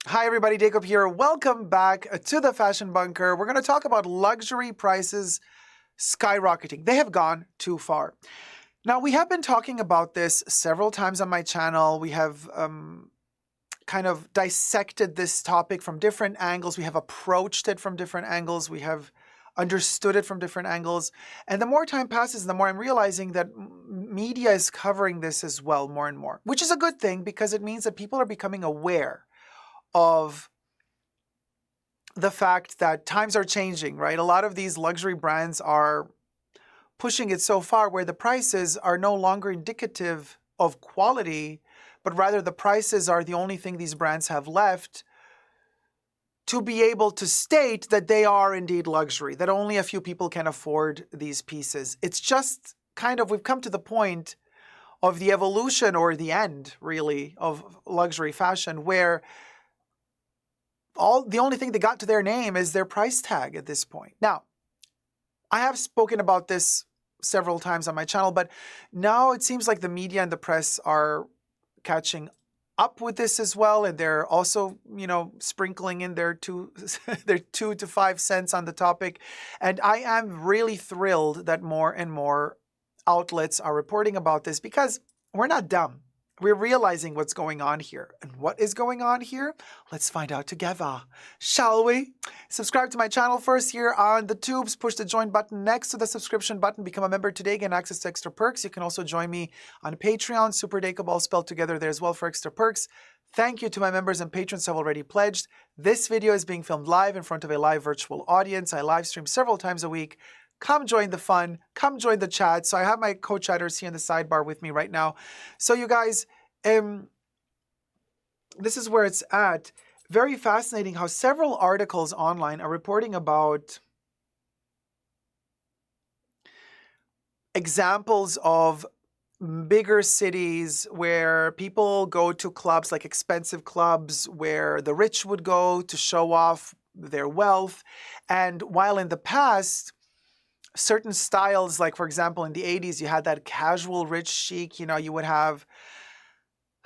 Hi everybody, Dacob here. Welcome back to the Fashion Bunker. We're going to talk about luxury prices skyrocketing. They have gone too far. Now, we have been talking about this several times on my channel. We have kind of dissected this topic from different angles. We have approached it from different angles. We have understood it from different angles. And the more time passes, the more I'm realizing that media is covering this as well more and more, which is a good thing because it means that people are becoming aware of the fact that times are changing, right? A lot of these luxury brands are pushing it so far where the prices are no longer indicative of quality, but rather the prices are the only thing these brands have left to be able to state that they are indeed luxury, that only a few people can afford these pieces. It's just kind of, we've come to the point of the evolution or the end, really, of luxury fashion where the only thing they got to their name is their price tag at this point. Now, I have spoken about this several times on my channel, but now it seems like the media and the press are catching up with this as well, and they're also, sprinkling in their 2 to 5 cents on the topic. And I am really thrilled that more and more outlets are reporting about this because we're not dumb. We're realizing what's going on here. And what is going on here? Let's find out together, shall we? Subscribe to my channel first here on the tubes. Push the join button next to the subscription button. Become a member today. Get access to extra perks. You can also join me on Patreon. superdacob all spelled together there as well for extra perks. Thank you to my members and patrons who have already pledged. This video is being filmed live in front of a live virtual audience. I live stream several times a week. Come join the fun. Come join the chat. So I have my co-chatters here in the sidebar with me right now. So you guys, this is where it's at. Very fascinating how several articles online are reporting about examples of bigger cities where people go to clubs, like expensive clubs, where the rich would go to show off their wealth. And while in the past, certain styles, like for example, in the 80s, you had that casual rich chic, you would have,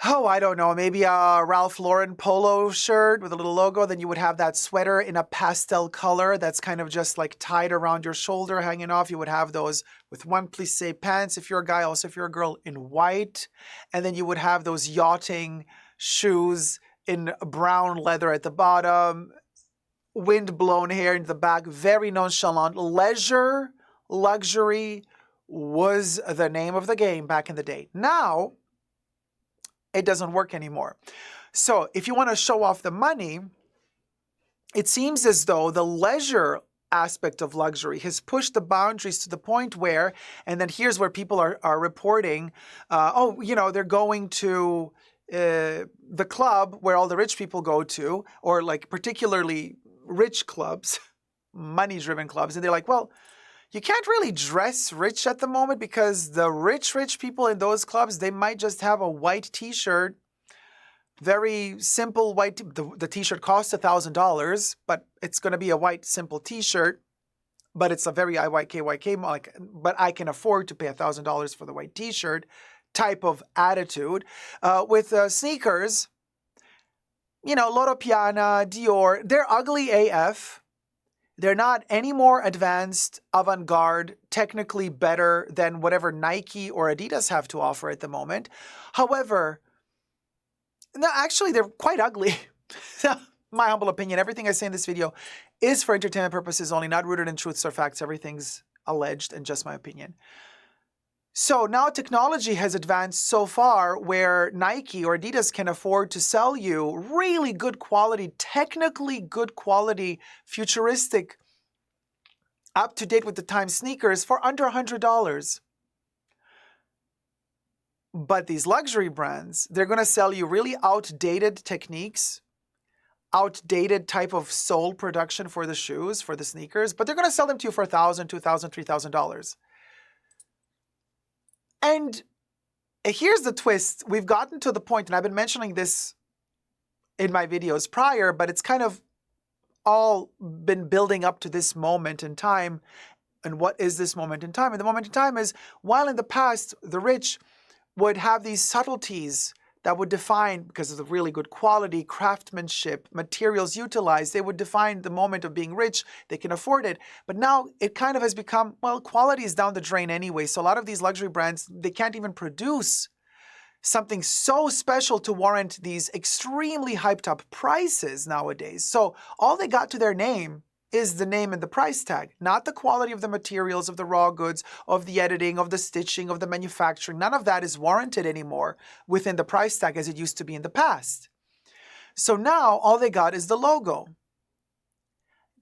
I don't know, maybe a Ralph Lauren polo shirt with a little logo. Then you would have that sweater in a pastel color that's kind of just like tied around your shoulder, hanging off. You would have those with one plissé pants if you're a guy, also if you're a girl, in white. And then you would have those yachting shoes in brown leather at the bottom, wind-blown hair in the back, very nonchalant. Leisure, luxury was the name of the game back in the day. Now, it doesn't work anymore. So if you want to show off the money, it seems as though the leisure aspect of luxury has pushed the boundaries to the point where, and then here's where people are reporting, they're going to the club where all the rich people go to, or like particularly rich clubs, money-driven clubs, and they're like, well, you can't really dress rich at the moment because the rich people in those clubs, they might just have a white t-shirt, very simple white, the t-shirt costs $1,000, but it's going to be a white simple t-shirt, but it's a very IYKYK, but I can afford to pay $1,000 for the white t-shirt type of attitude. With sneakers, Loro Piana, Dior, they're ugly AF. They're not any more advanced, avant-garde, technically better than whatever Nike or Adidas have to offer at the moment. However, no, actually, they're quite ugly. My humble opinion, everything I say in this video is for entertainment purposes only, not rooted in truths or facts. Everything's alleged and just my opinion. So now technology has advanced so far where Nike or Adidas can afford to sell you really good quality, technically good quality, futuristic, up-to-date with the time sneakers for under $100. But these luxury brands, they're going to sell you really outdated techniques, outdated type of sole production for the shoes, for the sneakers, but they're going to sell them to you for $1,000, $2,000, $3,000. And here's the twist. We've gotten to the point, and I've been mentioning this in my videos prior, but it's kind of all been building up to this moment in time. And what is this moment in time? And the moment in time is, while in the past, the rich would have these subtleties that would define, because of the really good quality, craftsmanship, materials utilized, they would define the moment of being rich. They can afford it. But now it kind of has become, well, quality is down the drain anyway. So a lot of these luxury brands, they can't even produce something so special to warrant these extremely hyped up prices nowadays. So all they got to their name is the name and the price tag, not the quality of the materials, of the raw goods, of the editing, of the stitching, of the manufacturing. None of that is warranted anymore within the price tag as it used to be in the past. So now all they got is the logo.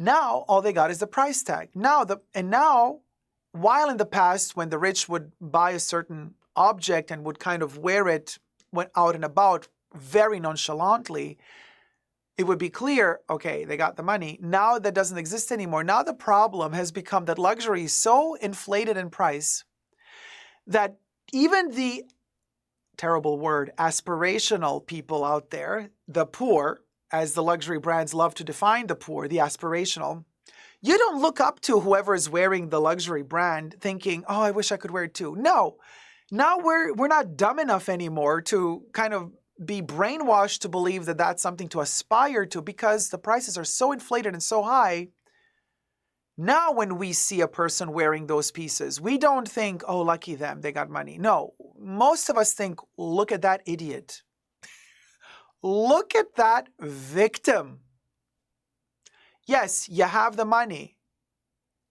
Now all they got is the price tag. Now, while in the past, when the rich would buy a certain object and would kind of wear it went out and about very nonchalantly, it would be clear, okay, they got the money. Now that doesn't exist anymore. Now the problem has become that luxury is so inflated in price that even the, terrible word, aspirational people out there, the poor, as the luxury brands love to define the poor, the aspirational, you don't look up to whoever is wearing the luxury brand thinking, oh, I wish I could wear it too. No. Now we're not dumb enough anymore to kind of be brainwashed to believe that that's something to aspire to, because the prices are so inflated and so high. Now when we see a person wearing those pieces, we don't think, oh, lucky them, they got money. No, most of us think, look at that idiot. Look at that victim. Yes, you have the money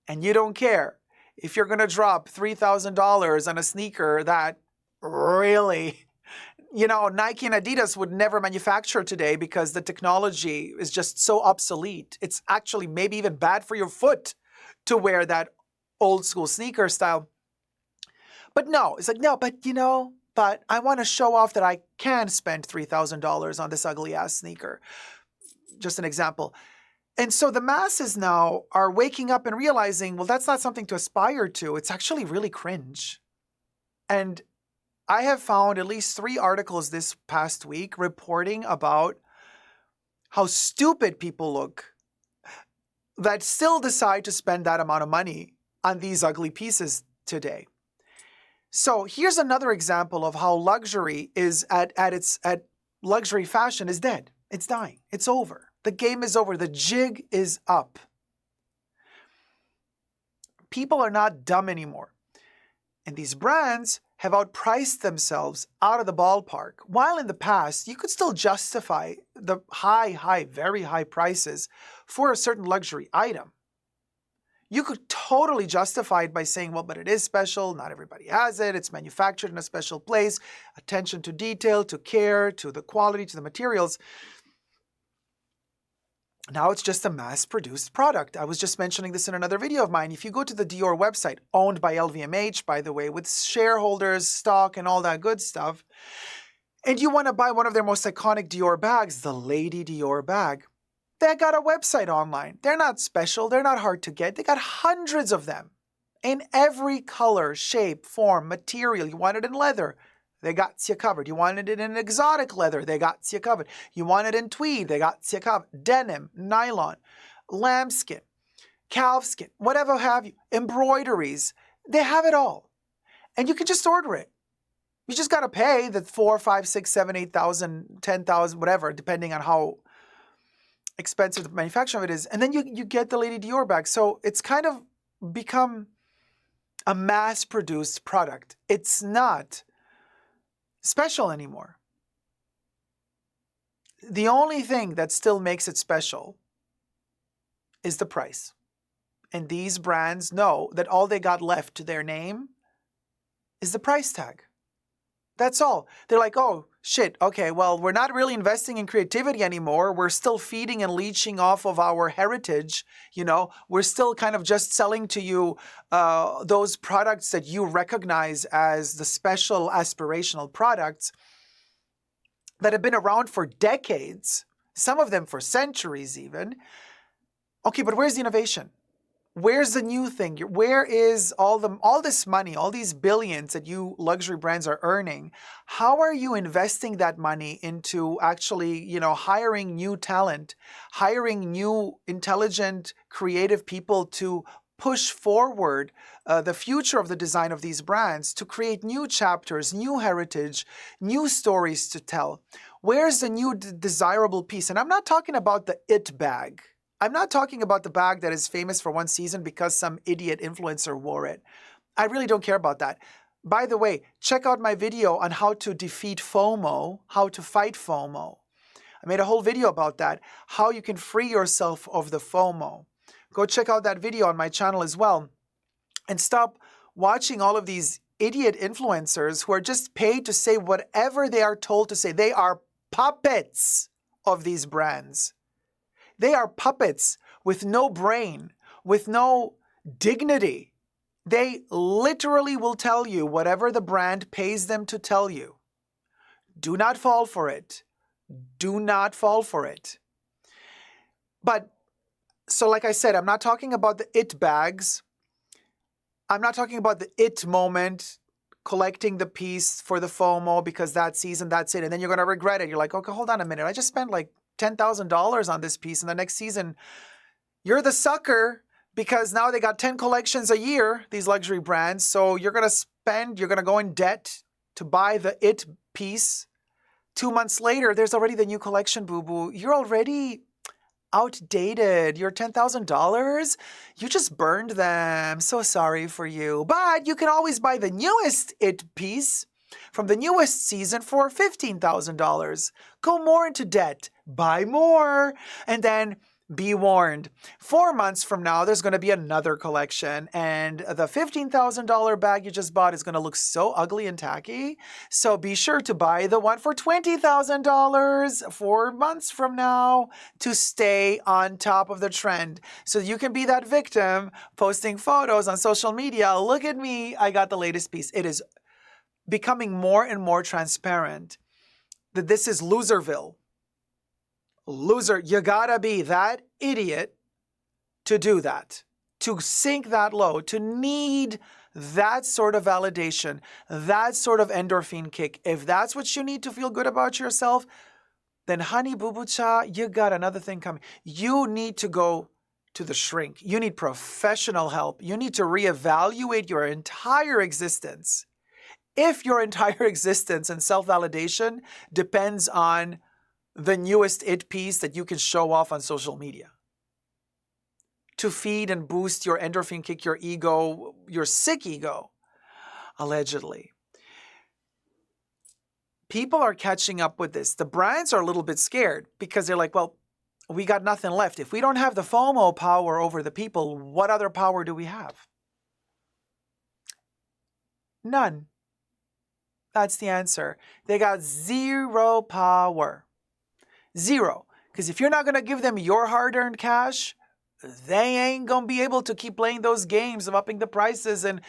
and you don't care if you're going to drop $3,000 on a sneaker that really, Nike and Adidas would never manufacture today because the technology is just so obsolete. It's actually maybe even bad for your foot to wear that old school sneaker style. But no, it's like, no, but I want to show off that I can spend $3,000 on this ugly ass sneaker. Just an example. And so the masses now are waking up and realizing, well, that's not something to aspire to. It's actually really cringe. And I have found at least 3 articles this past week reporting about how stupid people look that still decide to spend that amount of money on these ugly pieces today. So here's another example of how luxury is at luxury fashion is dead. It's dying. It's over. The game is over. The jig is up. People are not dumb anymore. And these brands have outpriced themselves out of the ballpark. While in the past, you could still justify the very high prices for a certain luxury item. You could totally justify it by saying, well, but it is special. Not everybody has it. It's manufactured in a special place. Attention to detail, to care, to the quality, to the materials. Now it's just a mass-produced product. I was just mentioning this in another video of mine. If you go to the Dior website, owned by LVMH, by the way, with shareholders, stock, and all that good stuff, and you want to buy one of their most iconic Dior bags, the Lady Dior bag, they got a website online. They're not special. They're not hard to get. They got hundreds of them in every color, shape, form, material. You want it in leather, they got you covered. You wanted it in exotic leather, they got you covered. You want it in tweed, they got you covered. Denim, nylon, lambskin, calfskin, whatever have you. Embroideries, they have it all. And you can just order it. You just got to pay the 4, 5, 6, 7, 8,000, 10,000, whatever, depending on how expensive the manufacturing of it is. And then you get the Lady Dior bag. So it's kind of become a mass-produced product. It's not special anymore. The only thing that still makes it special is the price. And these brands know that all they got left to their name is the price tag. That's all. They're like, oh, shit, okay, well, we're not really investing in creativity anymore. We're still feeding and leeching off of our heritage. We're still kind of just selling to you those products that you recognize as the special aspirational products that have been around for decades, some of them for centuries even. Okay, but where's the innovation? Where's the new thing? Where is all this money, all these billions that you luxury brands are earning? How are you investing that money into actually, hiring new talent, hiring new intelligent, creative people to push forward the future of the design of these brands to create new chapters, new heritage, new stories to tell? Where's the new desirable piece? And I'm not talking about the it bag. I'm not talking about the bag that is famous for one season because some idiot influencer wore it. I really don't care about that. By the way, check out my video on how to defeat FOMO, how to fight FOMO. I made a whole video about that, how you can free yourself of the FOMO. Go check out that video on my channel as well. And stop watching all of these idiot influencers who are just paid to say whatever they are told to say. They are puppets of these brands. They are puppets with no brain, with no dignity. They literally will tell you whatever the brand pays them to tell you. Do not fall for it. Do not fall for it. But, so like I said, I'm not talking about the it bags. I'm not talking about the it moment, collecting the piece for the FOMO because that season, that's it. And then you're going to regret it. You're like, okay, hold on a minute. I just spent like $10,000 on this piece. And the next season, you're the sucker because now they got 10 collections a year, these luxury brands. So you're going to go in debt to buy the it piece. 2 months later, there's already the new collection, boo-boo. You're already outdated. Your $10,000, you just burned them. So sorry for you. But you can always buy the newest it piece from the newest season for $15,000. Go more into debt. Buy more. And then be warned, 4 months from now, there's going to be another collection, and the $15,000 bag you just bought is going to look so ugly and tacky. So be sure to buy the one for $20,000 4 months from now to stay on top of the trend. So you can be that victim posting photos on social media. Look at me, I got the latest piece. It is becoming more and more transparent that this is Loserville. Loser, you gotta be that idiot to do that, to sink that low, to need that sort of validation, that sort of endorphin kick. If that's what you need to feel good about yourself, then honey boo boo cha, you got another thing coming. You need to go to the shrink. You need professional help. You need to reevaluate your entire existence. If your entire existence and self-validation depends on the newest it piece that you can show off on social media to feed and boost your endorphin kick, your ego, your sick ego, allegedly. People are catching up with this. The brands are a little bit scared because they're like, well, we got nothing left. If we don't have the FOMO power over the people, what other power do we have? None. That's the answer. They got zero power. Zero. Because if you're not going to give them your hard-earned cash, they ain't going to be able to keep playing those games of upping the prices and,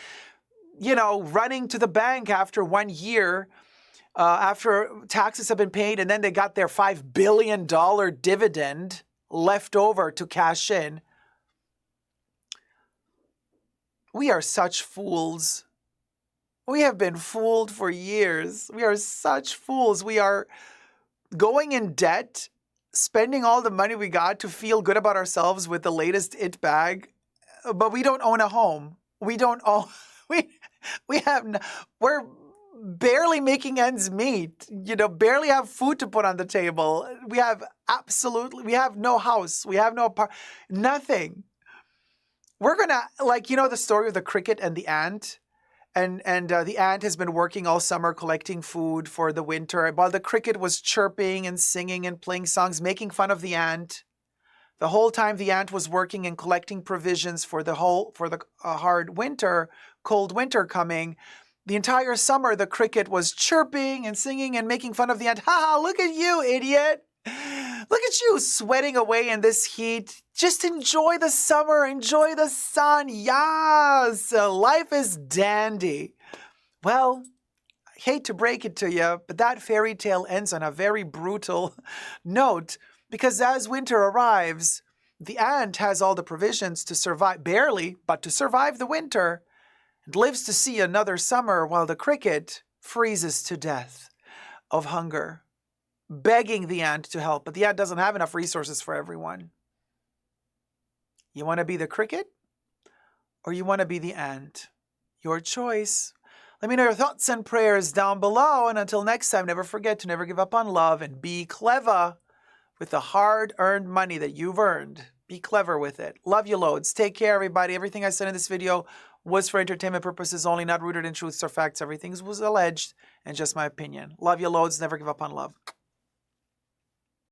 running to the bank after 1 year, after taxes have been paid, and then they got their $5 billion dividend left over to cash in. We are such fools. We have been fooled for years. We are such fools. We are going in debt, spending all the money we got to feel good about ourselves with the latest it bag, but we don't own a home. We don't own, we're barely making ends meet, barely have food to put on the table. We have no house. We have no apartment, nothing. We're gonna, the story of the cricket and the ant. And the ant has been working all summer collecting food for the winter. While the cricket was chirping and singing and playing songs, making fun of the ant. The whole time the ant was working and collecting provisions for the hard winter, cold winter coming. The entire summer, the cricket was chirping and singing and making fun of the ant. Ha! Look at you, idiot! Look at you sweating away in this heat. Just enjoy the summer. Enjoy the sun. Yes, life is dandy. Well, I hate to break it to you, but that fairy tale ends on a very brutal note because as winter arrives, the ant has all the provisions to survive, barely, but to survive the winter, and lives to see another summer while the cricket freezes to death of hunger, begging the ant to help, but the ant doesn't have enough resources for everyone. You want to be the cricket or you want to be the ant? Your choice. Let me know your thoughts and prayers down below. And until next time, never forget to never give up on love and be clever with the hard-earned money that you've earned. Be clever with it. Love you loads. Take care, everybody. Everything I said in this video was for entertainment purposes only, not rooted in truths or facts. Everything was alleged and just my opinion. Love you loads. Never give up on love.